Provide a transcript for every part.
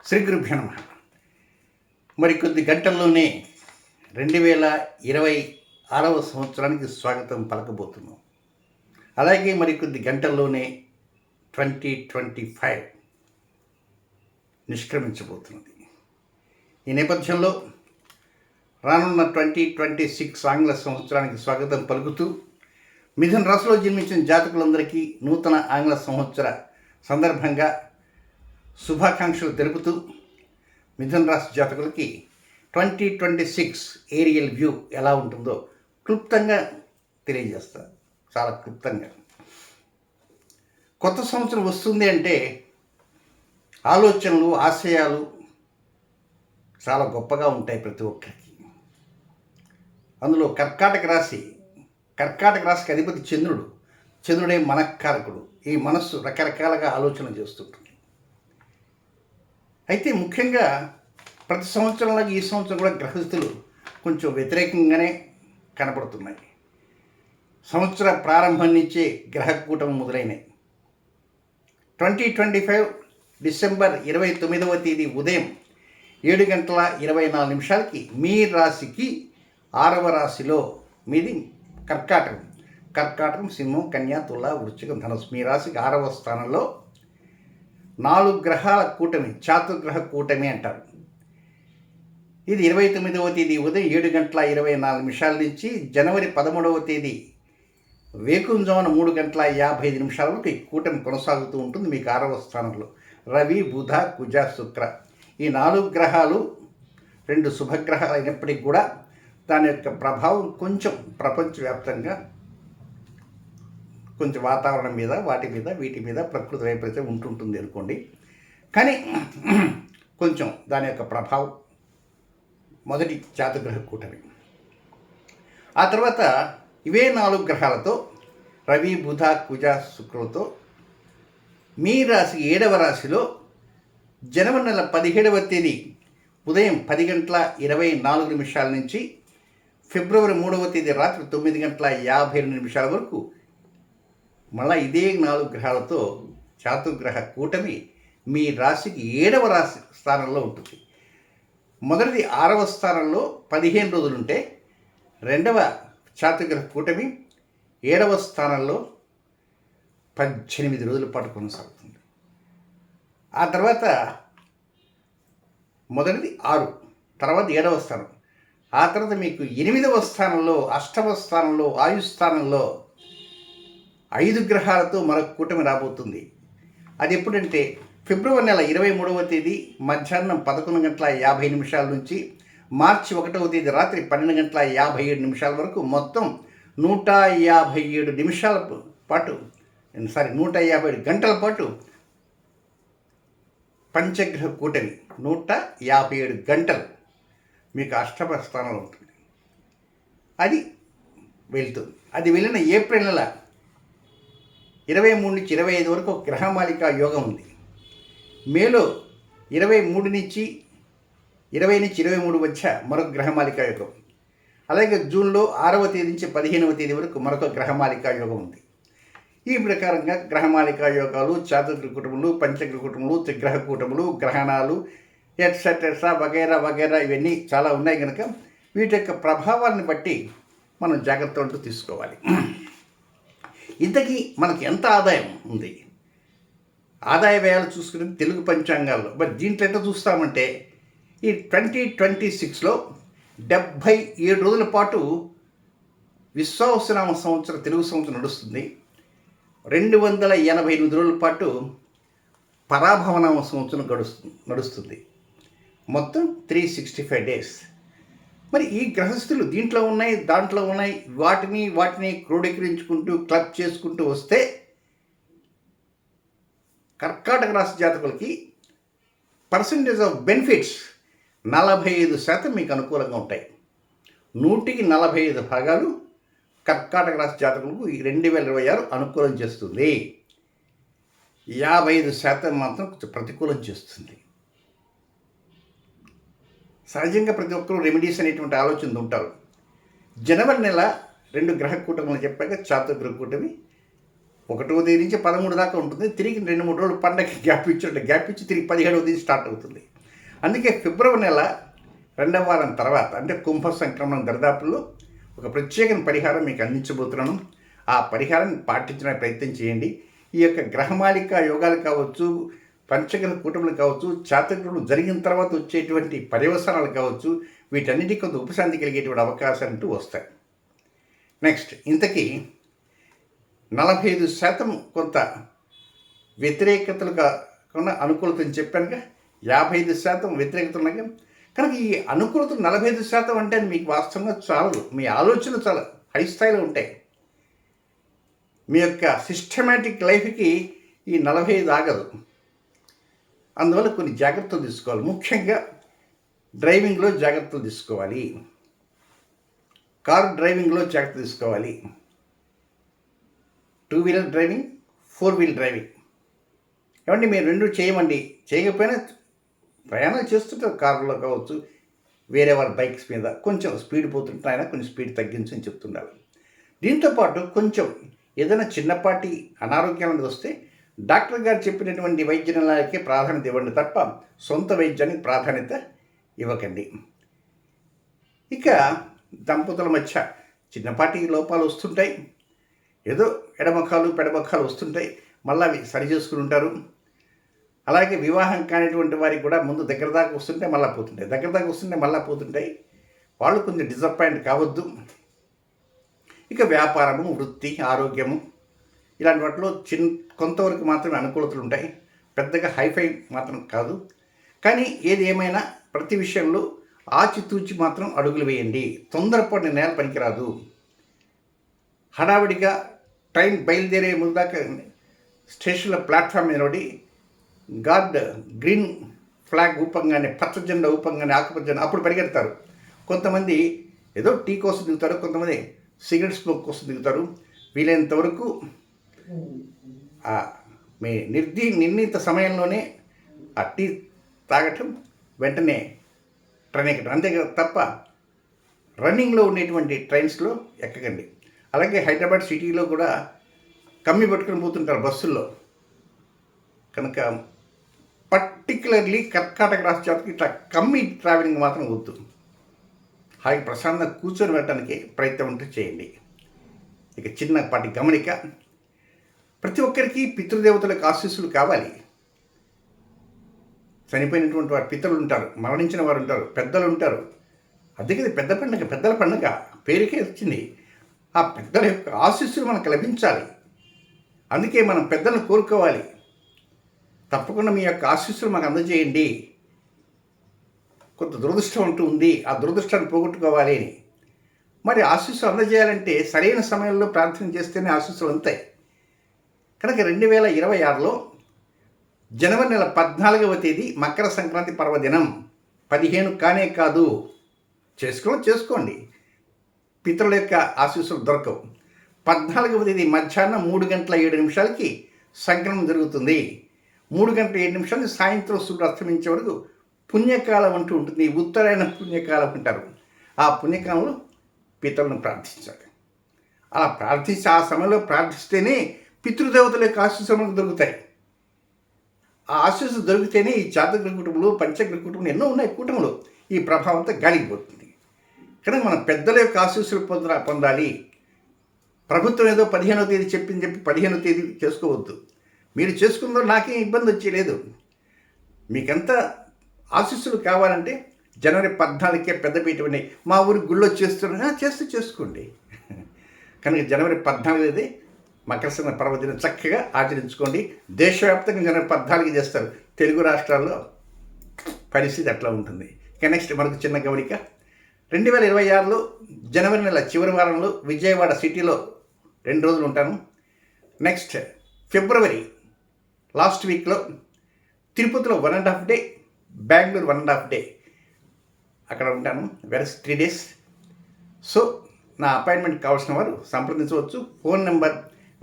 శ్రీ గురుభ్యో నమః. మరికొద్ది గంటల్లోనే 2026వ సంవత్సరానికి స్వాగతం పలకబోతున్నాం. అలాగే మరికొద్ది గంటల్లోనే 2025 నిష్క్రమించబోతున్నది. ఈ నేపథ్యంలో రానున్న 2026 ఆంగ్ల సంవత్సరానికి స్వాగతం పలుకుతూ మిథున రాశిలో జన్మించిన జాతకులందరికీ నూతన ఆంగ్ల సంవత్సర సందర్భంగా శుభాకాంక్షలు తెలుపుతూ మిథున రాశి జాతకులకి 2026 ఏరియల్ వ్యూ ఎలా ఉంటుందో క్లుప్తంగా తెలియజేస్తారు. చాలా క్లుప్తంగా. కొత్త సంవత్సరం వస్తుంది అంటే ఆలోచనలు, ఆశయాలు చాలా గొప్పగా ఉంటాయి ప్రతి ఒక్కరికి. అందులో కర్కాటక రాశికి అధిపతి చంద్రుడే మనఃకారకుడు. ఈ మనస్సు రకరకాలుగా ఆలోచన చేస్తుంటుంది. అయితే ముఖ్యంగా ప్రతి సంవత్సరంలో ఈ సంవత్సరం కూడా గ్రహస్థులు కొంచెం వ్యతిరేకంగానే కనపడుతున్నాయి. సంవత్సర ప్రారంభం నుంచే గ్రహకూటం మొదలైనవి. 2025 డిసెంబర్ 29వ తేదీ ఉదయం 7:24 మీ రాశికి 6వ రాశిలో మీది కర్కాటకం, సింహం, కన్యా, తుల, వృశ్చికం, ధనుసు. మీ రాశికి 6వ స్థానంలో 4 గ్రహాల కూటమి, చాతుర్గ్రహ కూటమి అంటారు. ఇది 29వ తేదీ ఉదయం 7:24 నుంచి జనవరి 13వ తేదీ వేకుంజామున 3:55 వరకు ఈ కూటమి కొనసాగుతూ ఉంటుంది. మీకు 6వ స్థానంలో రవి, బుధ, కుజ, శుక్ర, ఈ 4 గ్రహాలు 2 శుభగ్రహాలు అయినప్పటికీ కూడా దాని యొక్క ప్రభావం కొంచెం ప్రపంచవ్యాప్తంగా కొంచెం వాతావరణం మీద, వీటి మీద ప్రకృతి వైపరీత్యం ఉంటుంటుంది అనుకోండి. కానీ కొంచెం దాని యొక్క ప్రభావం మొదటి చాతుర్గ్రహ కూటమి. ఆ తర్వాత ఇవే 4 గ్రహాలతో రవి, బుధ, కుజ, శుక్రులతో మీ రాశి 7వ రాశిలో జనవరి నెల 17వ తేదీ ఉదయం 10:24 నుంచి ఫిబ్రవరి 3వ తేదీ రాత్రి 9:52 వరకు మళ్ళీ ఇదే 4 గ్రహాలతో చాతుర్గ్రహ కూటమి మీ రాశికి 7వ రాశి స్థానంలో ఉంటుంది. మొదటిది 6వ స్థానంలో 15 రోజులుంటే రెండవ చాతుర్గ్రహ కూటమి 7వ స్థానంలో 18 రోజుల పాటు కొనసాగుతుంది. ఆ తర్వాత మొదటిది 6, తర్వాత 7వ స్థానం, ఆ తర్వాత మీకు 8వ స్థానంలో, 8వ స్థానంలో, ఆయుస్థానంలో 5 గ్రహాలతో మరొక కూటమి రాబోతుంది. అది ఎప్పుడంటే ఫిబ్రవరి నెల 23వ తేదీ మధ్యాహ్నం 11:50 నుంచి మార్చి 1వ తేదీ రాత్రి 12:57 వరకు మొత్తం 150 గంటల పాటు పంచగ్రహ కూటమి 157 గంటలు మీకు 8వ స్థానంలో ఉంటుంది. అది వెళ్తుంది. అది వెళ్ళిన ఏప్రిల్ నెల 23 నుంచి 25 వరకు ఒక గ్రహమాలిక యోగం ఉంది. మేలో 23 నుంచి 23 మధ్య మరొక గ్రహమాలిక యోగం. అలాగే జూన్లో 6వ తేదీ నుంచి 15వ తేదీ వరకు మరొక గ్రహమాలిక యోగం ఉంది. ఈ ప్రకారంగా గ్రహమాలిక యోగాలు, చాతుర్గ్రహ కూటములు, పంచగ్రహ కూటములు, త్రిగ్రహ కూటములు, గ్రహణాలు, ఎట్సెట్రా వగైరా ఇవన్నీ చాలా ఉన్నాయి కనుక వీటి యొక్క ప్రభావాన్ని బట్టి మనం జాగ్రత్తలు తీసుకోవాలి. ఇంతకీ మనకి ఎంత ఆదాయం ఉంది? ఆదాయ వ్యయాలు చూసుకుని తెలుగు పంచాంగాల్లో మరి దీంట్లో ఎట్లా చూస్తామంటే ఈ 2026లో 77 రోజుల పాటు విశ్వావసునామ సంవత్సరం, తెలుగు సంవత్సరం నడుస్తుంది. 288 రోజుల పాటు పరాభవనామ సంవత్సరం నడుస్తుంది. మొత్తం 365 డేస్. మరి ఈ గ్రహస్థులు దీంట్లో ఉన్నాయి, దాంట్లో ఉన్నాయి, వాటిని క్రోడీకరించుకుంటూ క్లబ్ చేసుకుంటూ వస్తే కర్కాటక రాశి జాతకులకి పర్సంటేజ్ ఆఫ్ బెనిఫిట్స్ 45% మీకు అనుకూలంగా ఉంటాయి. 100కి 45 భాగాలు కర్కాటక రాశి జాతకులకు ఈ 2026 అనుకూలం చేస్తుంది. 55% మాత్రం ప్రతికూలం చేస్తుంది. సహజంగా ప్రతి ఒక్కరూ రెమెడీస్ అనేటువంటి ఆలోచనలు ఉంటారు. జనవరి నెల 2 గ్రహ కూటములు చెప్పాక చాతుర్గ్రహ కూటమి 1వ తేదీ నుంచి 13 దాకా ఉంటుంది. తిరిగి 2-3 రోజులు పండగకి గ్యాప్ ఇచ్చి తిరిగి 17వ తేదీ స్టార్ట్ అవుతుంది. అందుకే ఫిబ్రవరి నెల 2వ వారం తర్వాత అంటే కుంభ సంక్రమణం దరిదాపుల్లో ఒక ప్రత్యేకమైన పరిహారం మీకు అందించబోతున్నాను. ఆ పరిహారాన్ని పాటించడానికి ప్రయత్నం చేయండి. ఈ యొక్క గ్రహమాలిక యోగాలు కావచ్చు, పంచగ్రహ కూటములు కావచ్చు, చాతుర్యులు జరిగిన తర్వాత వచ్చేటువంటి పర్యవసానాలు కావచ్చు, వీటన్నిటికీ కొంత ఉపశాంతి కలిగేటువంటి అవకాశాలు అంటూ వస్తాయి. నెక్స్ట్, ఇంతకీ 45% కొంత వ్యతిరేకతలు కాకుండా అనుకూలతని చెప్పానుగా, 55% వ్యతిరేకత ఉన్నాయి. కనుక ఈ అనుకూలత 45% అంటే మీకు వాస్తవంగా చాలదు. మీ ఆలోచన చాలా హై స్థాయిలో ఉంటాయి. మీ యొక్క సిస్టమేటిక్ లైఫ్కి ఈ 45 ఆగదు. అందువల్ల కొన్ని జాగ్రత్తలు తీసుకోవాలి. ముఖ్యంగా డ్రైవింగ్లో జాగ్రత్తలు తీసుకోవాలి. కార్ డ్రైవింగ్లో జాగ్రత్త తీసుకోవాలి. 2 వీలర్ డ్రైవింగ్, 4 వీలర్ డ్రైవింగ్ ఏమండి మీరు రెండు చేయమండి. చేయకపోయినా ప్రయాణాలు చేస్తుంటారు, కారులో కావచ్చు, వేరే వాళ్ళ బైక్స్ మీద కొంచెం స్పీడ్ పోతుంటే కొంచెం స్పీడ్ తగ్గించని చెప్తుండాలి. దీంతోపాటు కొంచెం ఏదైనా చిన్నపాటి అనారోగ్యాలను వస్తే డాక్టర్ గారు చెప్పినటువంటి వైద్య నిలయాలకే ప్రాధాన్యత ఇవ్వండి తప్ప సొంత వైద్యానికి ప్రాధాన్యత ఇవ్వకండి. ఇక దంపతుల మధ్య చిన్నపాటి లోపాలు వస్తుంటాయి. ఏదో ఎడమొఖాలు పెడమొఖాలు వస్తుంటాయి, మళ్ళీ అవి సరి చేసుకుని ఉంటారు. అలాగే వివాహం కానిటువంటి వారికి కూడా ముందు దగ్గర దాకా వస్తుంటే మళ్ళీ పోతుంటాయి, దగ్గర దాకా వస్తుంటే మళ్ళీ పోతుంటాయి. వాళ్ళు కొంచెం డిసప్పాయింట్ కావద్దు. ఇక వ్యాపారము, వృత్తి, ఆరోగ్యము ఇలాంటి వాటిలో కొంతవరకు మాత్రమే అనుకూలతలు ఉంటాయి. పెద్దగా హైఫై మాత్రం కాదు. కానీ ఏది ఏమైనా ప్రతి విషయంలో ఆచితూచి మాత్రం అడుగులు వేయండి. తొందరపాటు నిర్ణయాలు పనికిరాదు. హడావిడిగా ట్రైన్ బయలుదేరే ముందు దాకా స్టేషన్లో ప్లాట్ఫామ్ మీద నిలబడి గార్డ్ గ్రీన్ ఫ్లాగ్ ఊపంగానే, పచ్చ జెండా ఊపంగానే, ఆకుపచ్చ జెండా అప్పుడు పరిగెడతారు. కొంతమంది ఏదో టీ కోసం దిగుతారు, కొంతమంది సిగరెట్ స్మోక్ కోసం దిగుతారు. వీలైనంత వరకు మీ నిర్ణీత సమయంలోనే ఆ టీ తాగటం, వెంటనే ట్రైన్ ఎక్కడం, అంతే తప్ప రన్నింగ్లో ఉండేటువంటి ట్రైన్స్లో ఎక్కకండి. అలాగే హైదరాబాద్ సిటీలో కూడా కమ్మి పట్టుకొని పోతుంటారు బస్సుల్లో. కనుక పర్టికులర్లీ కర్కాటక రాష్ట్ర జాతికి ఇట్లా కమ్మి ట్రావెలింగ్ మాత్రం వద్దు. హాయి ప్రశాంతంగా కూర్చొని వెళ్ళడానికి ప్రయత్నం ఉంటే చేయండి. ఇక చిన్నపాటి గమనిక, ప్రతి ఒక్కరికి పితృదేవతలకు ఆశీస్సులు కావాలి. చనిపోయినటువంటి వారు పితరులు ఉంటారు, మరణించిన వారు ఉంటారు, పెద్దలు ఉంటారు. అందుకే పెద్ద పండుగ, పెద్దల పండుగ పేరుకే వచ్చింది. ఆ పెద్దల యొక్క ఆశీస్సులు మనకు లభించాలి. అందుకే మనం పెద్దలను కోరుకోవాలి. తప్పకుండా మీ యొక్క ఆశీస్సులు మాకు అందజేయండి. కొంత దురదృష్టం అంటూ ఉంది, ఆ దురదృష్టాన్ని పోగొట్టుకోవాలి అని. మరి ఆశీస్సులు అందజేయాలంటే సరైన సమయంలో ప్రార్థన చేస్తేనే ఆశీస్సులు అందుతాయి. కనుక 2026లో జనవరి నెల 14వ తేదీ మకర సంక్రాంతి పర్వదినం. 15 కానే కాదు, చేసుకోండి. పితరుల యొక్క ఆశీస్సులు దొరకవు. 14వ తేదీ మధ్యాహ్నం 3:07 సంక్రమణం జరుగుతుంది. 3:07 సాయంత్రం సూర్యుడు అస్తమించే వరకు పుణ్యకాలం అంటూ ఉంటుంది. ఉత్తరాయణ పుణ్యకాలం అంటారు. ఆ పుణ్యకాలంలో పితరులను ప్రార్థించాలి. అలా ప్రార్థించి ఆ సమయంలో ప్రార్థిస్తేనే పితృదేవతల యొక్క ఆశీస్సులు మనకు దొరుకుతాయి. ఆ ఆశీస్సులు దొరికితేనే ఈ చాతుర్గ్రహ కుటుంబంలో, పంచగ్రహ కుటుంబంలో ఎన్నో ఉన్నాయి కూటములు, ఈ ప్రభావంతో గాలిపోతుంది. కనుక మనం పెద్దల యొక్క ఆశీస్సులు పొందాలి. ప్రభుత్వం ఏదో 15వ తేదీ చెప్పి 15వ తేదీ చేసుకోవద్దు. మీరు చేసుకుందో నాకేం ఇబ్బంది వచ్చేలేదు. మీకెంత ఆశీస్సులు కావాలంటే జనవరి 14కే పెద్దపీట ఉన్నాయి. మా ఊరి గుళ్ళో చేసుకోండి. కనుక జనవరి 14 మకర సంక్రాంతి పర్వదినం చక్కగా ఆచరించుకోండి. దేశవ్యాప్తంగా జనవరి 14 చేస్తారు. తెలుగు రాష్ట్రాల్లో పరిస్థితి అట్లా ఉంటుంది. ఇక నెక్స్ట్ మనకు చిన్న గమనిక, 2026లో జనవరి నెల చివరి వారంలో విజయవాడ సిటీలో 2 రోజులు ఉంటాను. నెక్స్ట్ ఫిబ్రవరి లాస్ట్ వీక్లో తిరుపతిలో 1.5 డే, బెంగళూరు 1.5 డే అక్కడ ఉంటాను. వెరస్ 3 డేస్. సో నా అపాయింట్మెంట్ కావాల్సిన వారు సంప్రదించవచ్చు. Phone number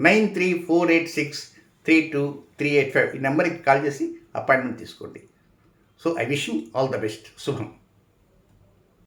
9348632385. ఈ నెంబర్కి కాల్ చేసి అపాయింట్మెంట్ తీసుకోండి. So I wish you all the best. శుభం.